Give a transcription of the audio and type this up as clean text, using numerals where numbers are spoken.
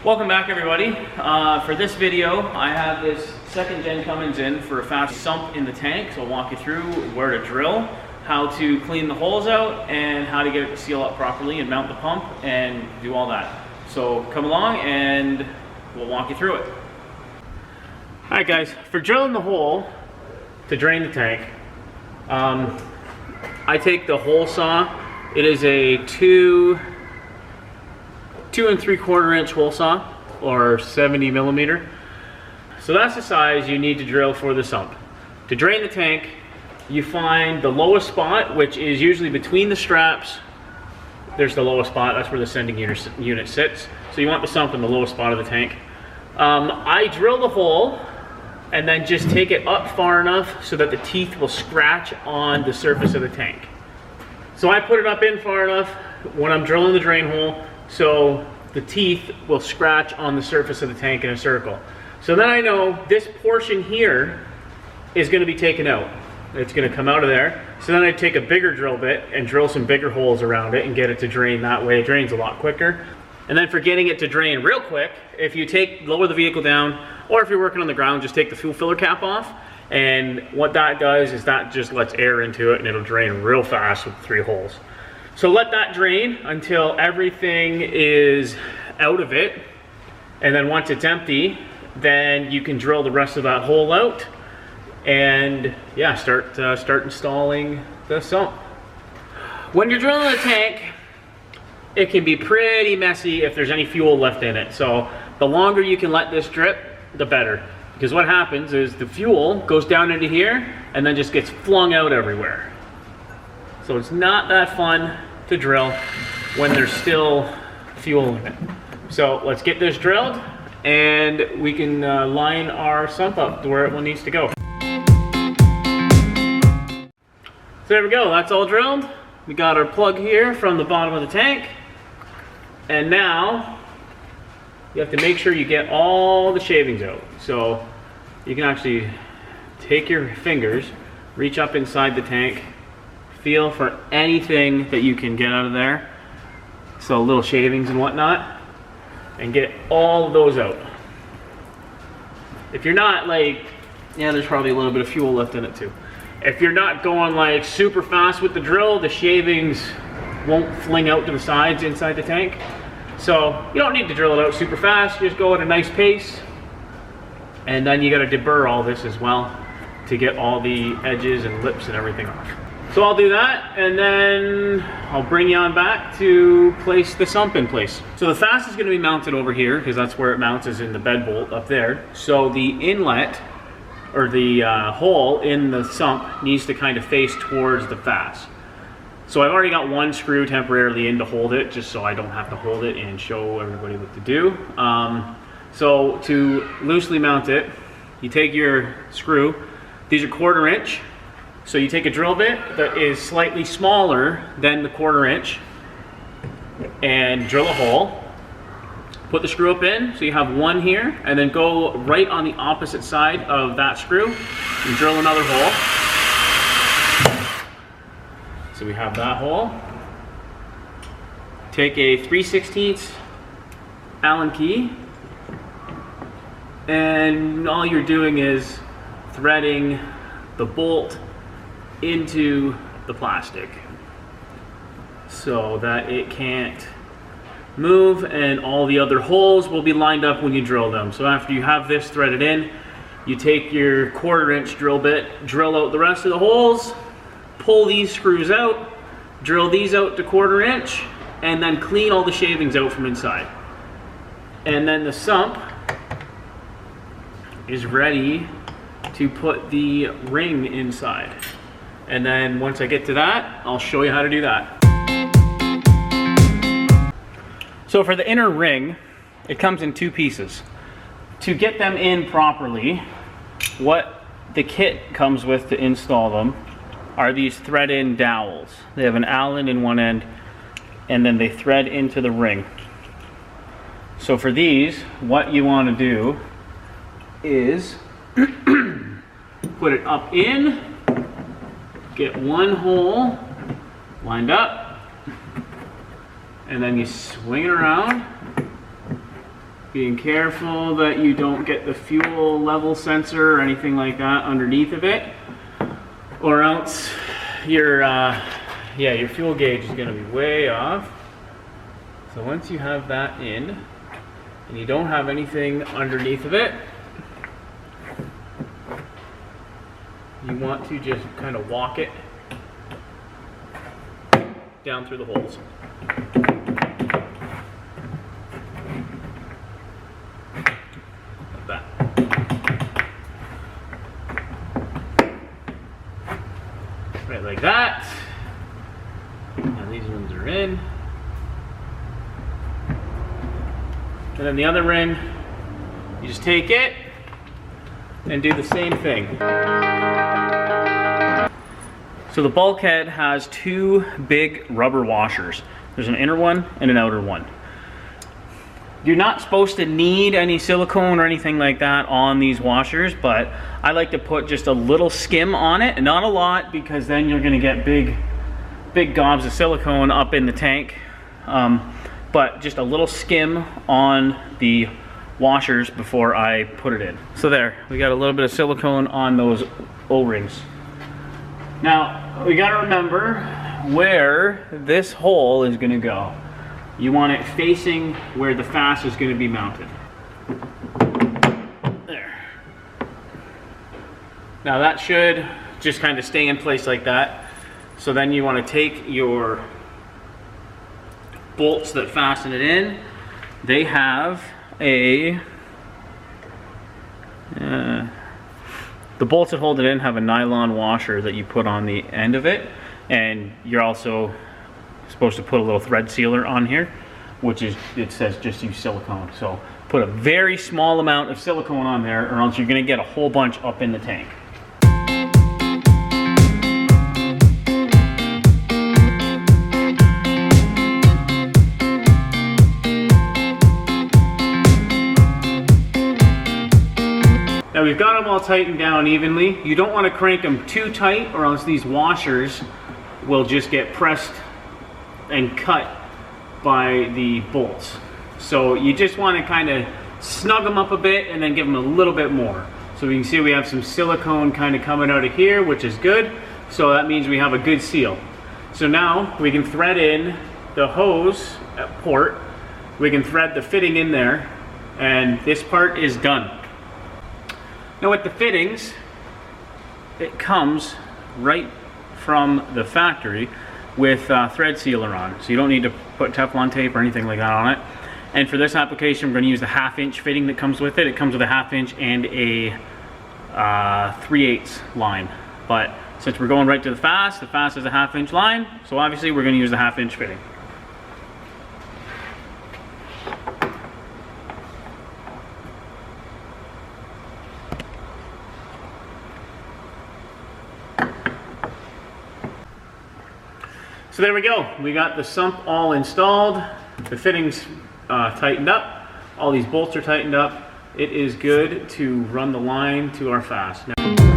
Welcome back, everybody. For this video, I have this second gen Cummins in for a fast sump in the tank. So I'll walk you through where to drill, how to clean the holes out, and how to get it to seal up properly and mount the pump and do all that. So come along and we'll walk you through it. All right, guys, for drilling the hole to drain the tank, I take the hole saw. It is a 2 3/4 inch hole saw, or 70 millimeter. So that's the size you need to drill for the sump. To drain the tank, you find the lowest spot, which is usually between the straps. There's the lowest spot, that's where the sending unit sits. So you want the sump in the lowest spot of the tank. I drill the hole and then just take it up far enough so that the teeth will scratch on the surface of the tank. So I put it up in far enough when I'm drilling the drain hole so the teeth will scratch on the surface of the tank in a circle. So then I know this portion here is going to be taken out. It's going to come out of there. So then I take a bigger drill bit and drill some bigger holes around it and get it to drain that way. It drains a lot quicker. And then for getting it to drain real quick, if you lower the vehicle down, or if you're working on the ground, just take the fuel filler cap off. And what that does is that just lets air into it and it'll drain real fast with 3 holes. So let that drain until everything is out of it. And then once it's empty, then you can drill the rest of that hole out and yeah, start installing the sump. When you're drilling the tank, it can be pretty messy if there's any fuel left in it. So the longer you can let this drip, the better. Because what happens is the fuel goes down into here and then just gets flung out everywhere. So it's not that fun to drill when there's still fuel in it. So let's get this drilled and we can line our sump up to where it needs to go. So there we go, that's all drilled. We got our plug here from the bottom of the tank. And now you have to make sure you get all the shavings out. So you can actually take your fingers, reach up inside the tank, feel for anything that you can get out of there. So little shavings and whatnot, and get all of those out. If you're not like, yeah, there's probably a little bit of fuel left in it too. If you're not going like super fast with the drill, the shavings won't fling out to the sides inside the tank. So you don't need to drill it out super fast, just go at a nice pace. And then you gotta deburr all this as well to get all the edges and lips and everything off. So I'll do that and then I'll bring you on back to place the sump in place. So the Fass is gonna be mounted over here because that's where it mounts, is in the bed bolt up there. So the inlet or the hole in the sump needs to kind of face towards the Fass. So I've already got one screw temporarily in to hold it, just so I don't have to hold it and show everybody what to do. So to loosely mount it, you take your screw. These are 1/4 inch. So you take a drill bit that is slightly smaller than the 1/4 inch and drill a hole. Put the screw up in, so you have one here, and then go right on the opposite side of that screw and drill another hole. So we have that hole. Take a 3/16 Allen key, and all you're doing is threading the bolt into the plastic so that it can't move, and all the other holes will be lined up when you drill them. So after you have this threaded in, you take your 1/4 inch drill bit, drill out the rest of the holes, pull these screws out, drill these out to 1/4 inch, and then clean all the shavings out from inside. And then the sump is ready to put the ring inside. And then once I get to that, I'll show you how to do that. So for the inner ring, it comes in 2 pieces. To get them in properly, what the kit comes with to install them are these thread-in dowels. They have an Allen in one end, and then they thread into the ring. So for these, what you want to do is put it up in, get one hole lined up, and then you swing it around Being careful that you don't get the fuel level sensor or anything like that underneath of it, or else your fuel gauge is going to be way off. So once you have that in, and you don't have anything underneath of it, you want to just kind of walk it down through the holes. Like that. Right like that. Now these ones are in. And then the other ring, you just take it and do the same thing. So the bulkhead has two big rubber washers. There's an inner one and an outer one. You're not supposed to need any silicone or anything like that on these washers, but I like to put just a little skim on it, and not a lot, because then you're gonna get big gobs of silicone up in the tank. But just a little skim on the washers before I put it in. So there, we got a little bit of silicone on those O-rings. Now, we gotta remember where this hole is gonna go. You want it facing where the Fass is gonna be mounted. There. Now that should just kind of stay in place like that. So then you wanna take your bolts that fasten it in. They have a the bolts that hold it in have a nylon washer that you put on the end of it, and you're also supposed to put a little thread sealer on here, which is, it says just use silicone. So put a very small amount of silicone on there, or else you're going to get a whole bunch up in the tank. Now we've got them all tightened down evenly. You don't want to crank them too tight, or else these washers will just get pressed and cut by the bolts. So you just want to kind of snug them up a bit and then give them a little bit more. So we can see we have some silicone kind of coming out of here, which is good. So that means we have a good seal. So now we can thread in the hose port. We can thread the fitting in there, and this part is done. Now with the fittings, it comes right from the factory with thread sealer on. So you don't need to put Teflon tape or anything like that on it. And for this application, we're going to use the 1/2 inch fitting that comes with it. It comes with a 1/2 inch and a 3/8 line. But since we're going right to the Fass is a 1/2 inch line, so obviously we're going to use the 1/2 inch fitting. So there we go. We got the sump all installed. The fittings tightened up. All these bolts are tightened up. It is good to run the line to our Fass. Now